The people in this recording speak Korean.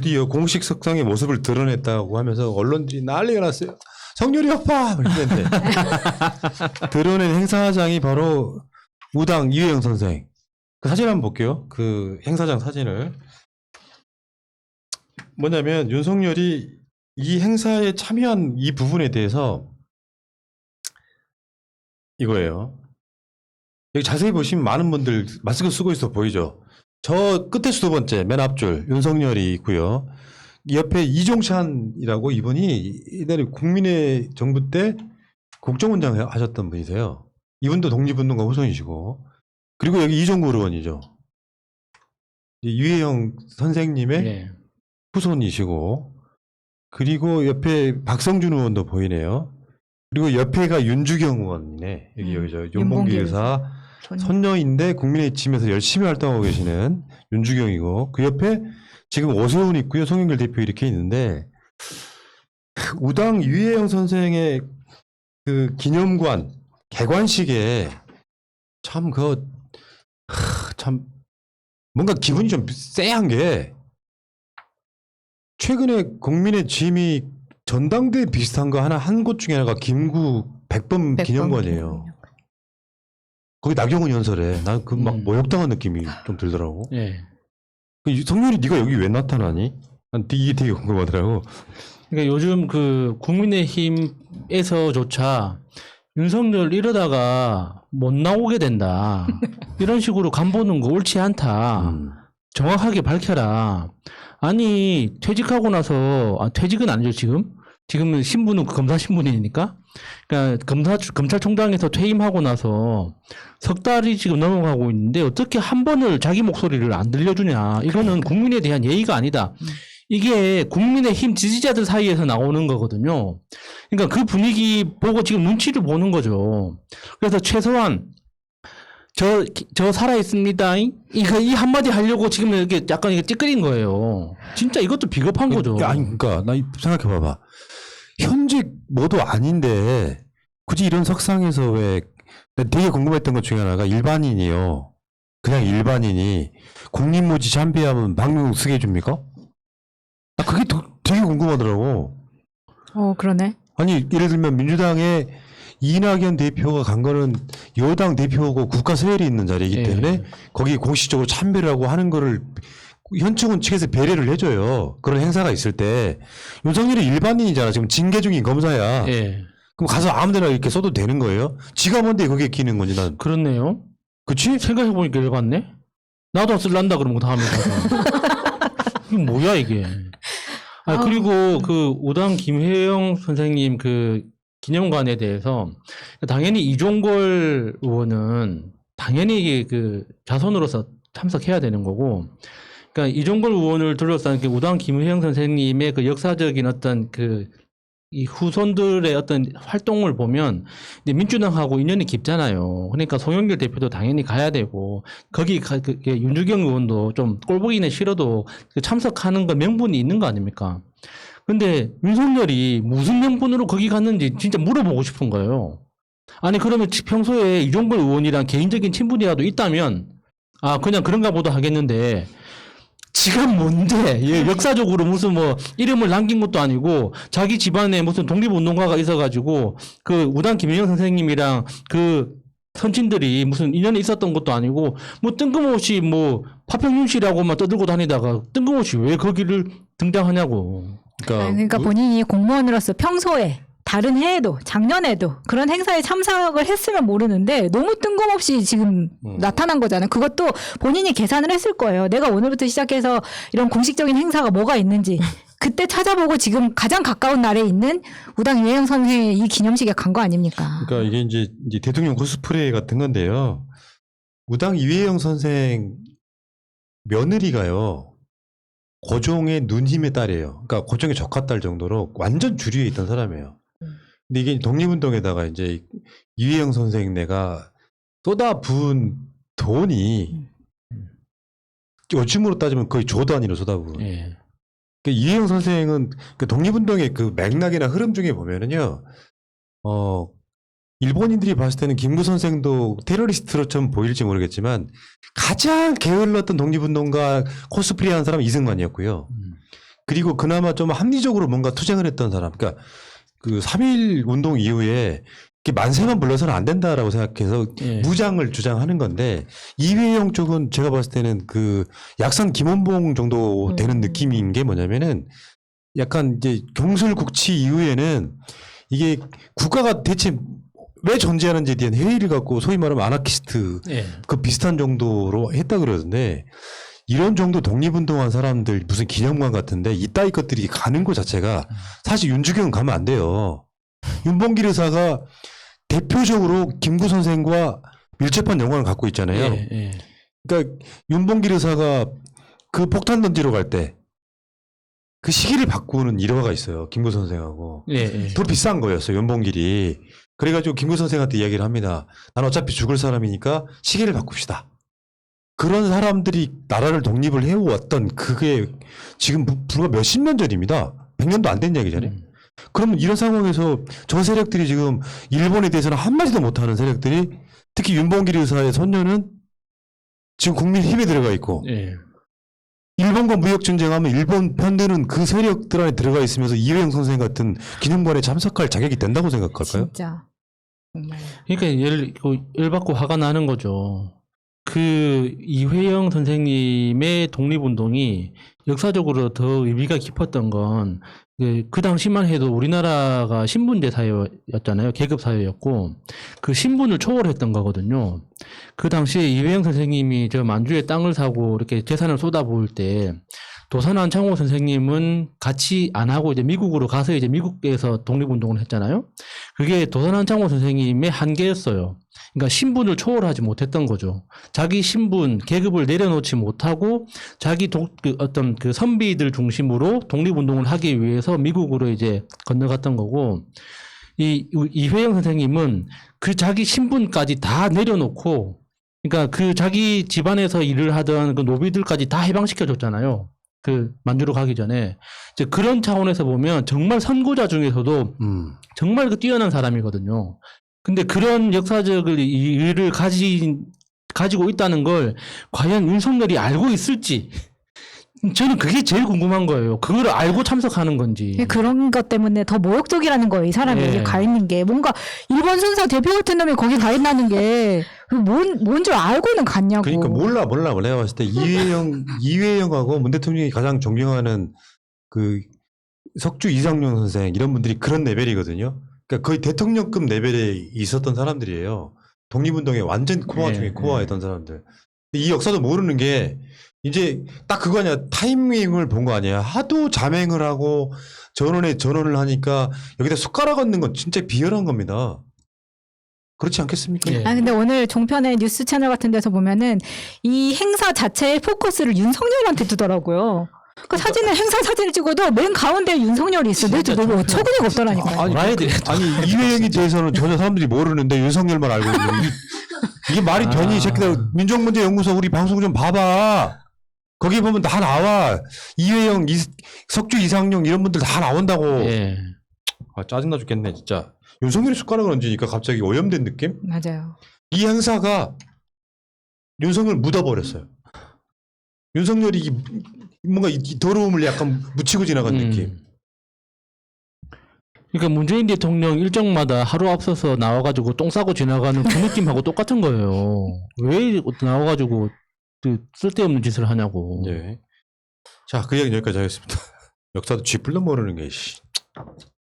드디어 공식 석상의 모습을 드러냈다고 하면서 언론들이 난리가 났어요. 성렬이 오빠! 이랬는데 드러낸 행사장이 바로 우당 이회영 선생. 그 사진 한번 볼게요. 그 행사장 사진을. 뭐냐면 윤석열이 이 행사에 참여한 이 부분에 대해서 이거예요. 여기 자세히 보시면 많은 분들 마스크 쓰고 있어 보이죠? 저 끝에서 두 번째 맨 앞줄 윤석열이 있고요. 옆에 이종찬이라고 이분이 옛날에 국민의 정부 때 국정원장 하셨던 분이세요. 이분도 독립운동가 후손이시고, 그리고 여기 이종걸 의원이죠. 유해영 선생님의 네. 후손이시고, 그리고 옆에 박성준 의원도 보이네요. 그리고 옆에가 윤주경 의원이네. 여기죠. 윤봉길 의사 손녀인데 국민의 팀에서 열심히 활동하고 계시는 윤주경이고, 그 옆에 지금 오세훈 있고요. 송영길 대표 이렇게 있는데, 우당 유해영 선생의 그 기념관 개관식에 참 참 뭔가 기분이 좀 쎄한 게, 최근에 국민의 짐이 전당대회 비슷한 거 한 곳 중에 하나가 김구 백범 기념관이에요. 거기 나경원 연설에 난 그 막 모욕당한 느낌이 좀 들더라고. 네. 성렬이 네가 여기 왜 나타나니? 난 이게 되게 궁금하더라고. 그러니까 요즘 그 국민의힘에서조차 윤석열 이러다가 못 나오게 된다. 이런 식으로 간보는 거 옳지 않다. 정확하게 밝혀라. 아니 퇴직하고 나서 퇴직은 아니죠 지금. 지금은 신분은 검사 신분이니까. 그러니까 검찰총장에서 퇴임하고 나서 석 달이 지금 넘어가고 있는데 어떻게 한 번을 자기 목소리를 안 들려주냐. 이거는 국민에 대한 예의가 아니다. 이게 국민의힘 지지자들 사이에서 나오는 거거든요. 그러니까 그 분위기 보고 지금 눈치를 보는 거죠. 그래서 최소한 저 살아있습니다. 이 한마디 하려고 지금 이렇게 약간 이게 찌끄린 거예요. 진짜 이것도 비겁한 거죠. 아니, 그러니까, 나 생각해봐봐. 현직 뭐도 아닌데, 굳이 이런 석상에서 왜, 되게 궁금했던 것 중에 하나가 일반인이요. 그냥 일반인이 국립모지 참배하면 방송 쓰게 해줍니까? 그게 되게 궁금하더라고. 그러네. 아니, 예를 들면 민주당의 이낙연 대표가 간 거는 여당 대표고 국가 서열이 있는 자리이기 때문에 거기 공식적으로 참배를 하고 하는 거를 현충원 측에서 배려를 해줘요. 그런 행사가 있을 때. 윤석열이 일반인이잖아. 지금 징계 중인 검사야. 예. 그럼 가서 아무데나 이렇게 써도 되는 거예요? 지가 뭔데 거기에 끼는 건지 난. 그렇네요. 그치? 생각해보니까 열받네. 나도 쓸란다 그러면 다음에 가서. 이게 뭐야 이게. 그리고 그 우당 김혜영 선생님 그 기념관에 대해서 당연히 이종걸 의원은 당연히 이게 그 자손으로서 참석해야 되는 거고, 그러니까 이종걸 의원을 둘러싼 그 우당 김혜영 선생님의 그 역사적인 어떤 이 후손들의 어떤 활동을 보면 이제 민주당하고 인연이 깊잖아요. 그러니까 송영길 대표도 당연히 가야 되고, 거기 윤주경 의원도 좀 꼴보기는 싫어도 참석하는 거 명분이 있는 거 아닙니까? 근데 윤석열이 무슨 명분으로 거기 갔는지 진짜 물어보고 싶은 거예요. 아니 그러면 평소에 이종걸 의원이랑 개인적인 친분이라도 있다면 그냥 그런가 보다 하겠는데, 지가 뭔데? 역사적으로 무슨 뭐 이름을 남긴 것도 아니고 자기 집안에 무슨 독립운동가가 있어가지고 그 우당 김혜영 선생님이랑 그 선친들이 무슨 인연이 있었던 것도 아니고 뭐 뜬금없이 뭐 파평윤 씨라고만 떠들고 다니다가 뜬금없이 왜 거기를 등장하냐고. 그러니까 본인이 공무원으로서 평소에 다른 해에도 작년에도 그런 행사에 참석을 했으면 모르는데 너무 뜬금없이 지금 나타난 거잖아요. 그것도 본인이 계산을 했을 거예요. 내가 오늘부터 시작해서 이런 공식적인 행사가 뭐가 있는지 그때 찾아보고 지금 가장 가까운 날에 있는 우당 유해영 선생의 이 기념식에 간 거 아닙니까? 그러니까 이게 이제 대통령 코스프레 같은 건데요. 우당 이회영 선생 며느리가요. 고종의 누님의 딸이에요. 그러니까 고종의 조카딸 정도로 완전 주류에 있던 사람이에요. 근데 이게 독립운동에다가 이제 이회영 선생네가 쏟아부은 돈이 요즘으로 따지면 거의 조 단위로 쏟아부은. 그러니까 이회영 선생은 그 독립운동의 그 맥락이나 흐름 중에 보면은요, 일본인들이 봤을 때는 김구 선생도 테러리스트로처럼 보일지 모르겠지만 가장 게을렀던 독립운동가 코스프레 하는 사람은 이승만이었고요. 그리고 그나마 좀 합리적으로 뭔가 투쟁을 했던 사람. 그러니까 그 3.1 운동 이후에 이렇게 만세만 불러서는 안 된다라고 생각해서 예. 무장을 주장하는 건데 이회영 쪽은 제가 봤을 때는 그 약산 김원봉 정도 되는 느낌인 게 뭐냐면은 약간 이제 경술국치 이후에는 이게 국가가 대체 왜 존재하는지에 대한 회의를 갖고 소위 말하면 아나키스트 예. 그 비슷한 정도로 했다 그러던데 이런 정도 독립운동한 사람들 무슨 기념관 같은데 이따위 것들이 가는 것 자체가 사실 윤주경은 가면 안 돼요. 윤봉길 의사가 대표적으로 김구 선생과 밀접한 연관을 갖고 있잖아요. 예. 예. 그러니까 윤봉길 의사가 그 폭탄 던지러 갈 때 그 시기를 바꾸는 일화가 있어요. 김구 선생하고. 예. 예. 더 비싼 거였어요. 윤봉길이. 그래가지고 김구 선생한테 이야기를 합니다. 난 어차피 죽을 사람이니까 시기를 바꿉시다. 그런 사람들이 나라를 독립을 해왔던 그게 지금 불과 몇십 년 전입니다. 100년도 안 된 이야기잖아요. 그러면 이런 상황에서 저 세력들이 지금 일본에 대해서는 한마디도 못하는 세력들이 특히 윤봉길 의사의 손녀는 지금 국민힘에 들어가 있고 예. 일본과 무역 전쟁하면 일본 편들은 그 세력들 안에 들어가 있으면서 이회영 선생 같은 기념관에 참석할 자격이 된다고 생각할까요? 진짜. 정말. 그러니까 열 받고 화가 나는 거죠. 그 이회영 선생님의 독립운동이 역사적으로 더 의미가 깊었던 건 그 당시만 해도 우리나라가 신분제 사회였잖아요. 계급 사회였고 그 신분을 초월했던 거거든요. 그 당시에 이회영 선생님이 저 만주에 땅을 사고 이렇게 재산을 쏟아부을 때 도산한 창호 선생님은 같이 안 하고 이제 미국으로 가서 이제 미국에서 독립운동을 했잖아요. 그게 도산한 창호 선생님의 한계였어요. 그러니까 신분을 초월하지 못했던 거죠. 자기 신분, 계급을 내려놓지 못하고 자기 어떤 그 선비들 중심으로 독립운동을 하기 위해서 미국으로 이제 건너갔던 거고, 이회영 선생님은 그 자기 신분까지 다 내려놓고, 그러니까 그 자기 집안에서 일을 하던 그 노비들까지 다 해방시켜줬잖아요. 그 만주로 가기 전에. 이제 그런 차원에서 보면 정말 선구자 중에서도 정말 그 뛰어난 사람이거든요. 근데 그런 역사적 이유를 가지고 있다는 걸 과연 윤석열이 알고 있을지 저는 그게 제일 궁금한 거예요. 그걸 알고 참석하는 건지. 그런 것 때문에 더 모욕적이라는 거예요. 이 사람이 예. 여기 가 있는 게. 뭔가 일본 순사 대표 같은 놈이 거기 가 있다는 게 뭔 줄 알고는 갔냐고. 그러니까 몰라. 내가 봤을 때 이회영하고 문 대통령이 가장 존경하는 그 석주 이상용 선생 이런 분들이 그런 레벨이거든요. 그러니까 거의 대통령급 레벨에 있었던 사람들이에요. 독립운동에 완전 코어 중에 코어였던 사람들. 이 역사도 모르는 게 이제 딱 그거 아니야. 타이밍을 본 거 아니야. 하도 자맹을 하고 전원을 하니까 여기다 숟가락 얹는 건 진짜 비열한 겁니다. 그렇지 않겠습니까? 예. 근데 오늘 종편의 뉴스 채널 같은 데서 보면은 이 행사 자체의 포커스를 윤석열한테 두더라고요. 그 사진을 행사 사진을 찍어도 맨 가운데 윤석열이 있어. 근데 너무 어처구니가 없더라니까요. 알아야 돼. 아니 이회영에 대해서는 전혀 사람들이 모르는데 윤석열만 알고 있는 이게 말이 되니 이 새끼들 민족문제연구소 우리 방송 좀 봐봐. 거기 보면 다 나와. 이회영, 석주 이상용 이런 분들 다 나온다고. 예. 아, 짜증나 죽겠네 진짜. 윤석열이 숟가락을 얹으니까 갑자기 오염된 느낌? 맞아요. 이 행사가 윤석열 묻어버렸어요. 윤석열이 뭔가 이 더러움을 약간 묻히고 지나간 느낌. 그러니까 문재인 대통령 일정마다 하루 앞서서 나와가지고 똥 싸고 지나가는 그 느낌하고 똑같은 거예요. 왜 나와가지고 그 쓸데없는 짓을 하냐고. 예. 자, 그 얘기는 여기까지 하겠습니다. 역사도 쥐뿔도 모르는 게, 씨.